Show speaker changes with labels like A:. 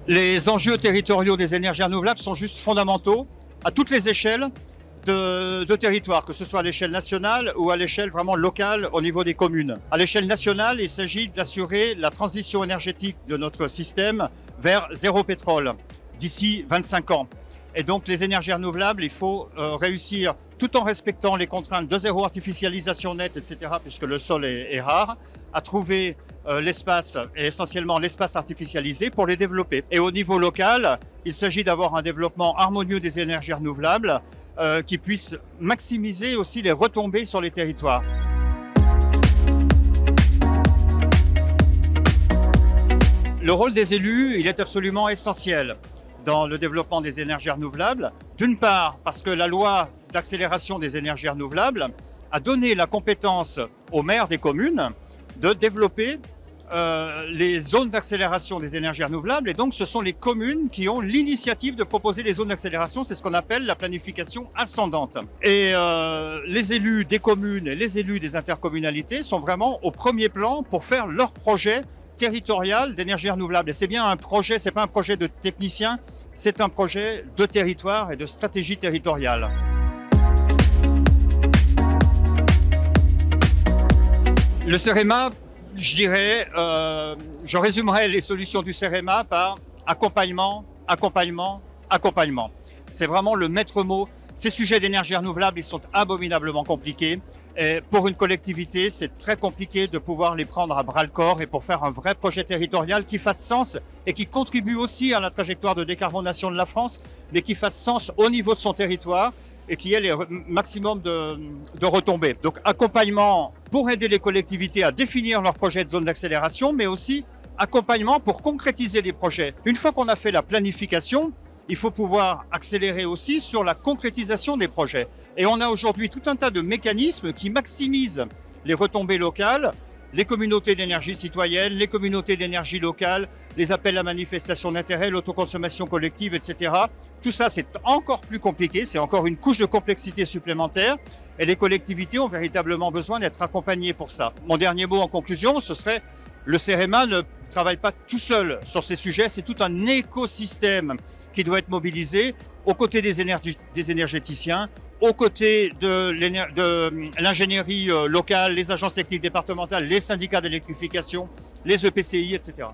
A: Les enjeux territoriaux des énergies renouvelables sont juste fondamentaux à toutes les échelles de territoire, que ce soit à l'échelle nationale ou à l'échelle vraiment locale au niveau des communes. À l'échelle nationale, il s'agit d'assurer la transition énergétique de notre système vers zéro pétrole d'ici 25 ans. Et donc les énergies renouvelables, il faut réussir, tout en respectant les contraintes de zéro artificialisation nette, etc., puisque le sol est rare, à trouver l'espace, et essentiellement l'espace artificialisé, pour les développer. Et au niveau local, il s'agit d'avoir un développement harmonieux des énergies renouvelables qui puisse maximiser aussi les retombées sur les territoires. Le rôle des élus, il est absolument essentiel dans le développement des énergies renouvelables. D'une part, parce que la loi d'accélération des énergies renouvelables a donné la compétence aux maires des communes de développer les zones d'accélération des énergies renouvelables, et donc ce sont les communes qui ont l'initiative de proposer les zones d'accélération. C'est ce qu'on appelle la planification ascendante. Et les élus des communes et les élus des intercommunalités sont vraiment au premier plan pour faire leur projet territorial d'énergie renouvelable. Et c'est bien un projet, c'est pas un projet de technicien, c'est un projet de territoire et de stratégie territoriale. Le CEREMA, je dirais, je résumerai les solutions du CEREMA par accompagnement, accompagnement, accompagnement. C'est vraiment le maître mot. Ces sujets d'énergie renouvelable, ils sont abominablement compliqués. Et pour une collectivité, c'est très compliqué de pouvoir les prendre à bras-le-corps, et pour faire un vrai projet territorial qui fasse sens et qui contribue aussi à la trajectoire de décarbonation de la France, mais qui fasse sens au niveau de son territoire et qui ait les maximum de retombées. Donc accompagnement pour aider les collectivités à définir leurs projets de zone d'accélération, mais aussi accompagnement pour concrétiser les projets. Une fois qu'on a fait la planification, il faut pouvoir accélérer aussi sur la concrétisation des projets. Et on a aujourd'hui tout un tas de mécanismes qui maximisent les retombées locales, les communautés d'énergie citoyenne, les communautés d'énergie locale, les appels à manifestation d'intérêt, l'autoconsommation collective, etc. Tout ça, c'est encore plus compliqué, c'est encore une couche de complexité supplémentaire, et les collectivités ont véritablement besoin d'être accompagnées pour ça. Mon dernier mot en conclusion, ce serait: le CEREMA ne travaille pas tout seul sur ces sujets, c'est tout un écosystème qui doit être mobilisé aux côtés des énergéticiens, aux côtés de l'ingénierie locale, les agences techniques départementales, les syndicats d'électrification, les EPCI, etc.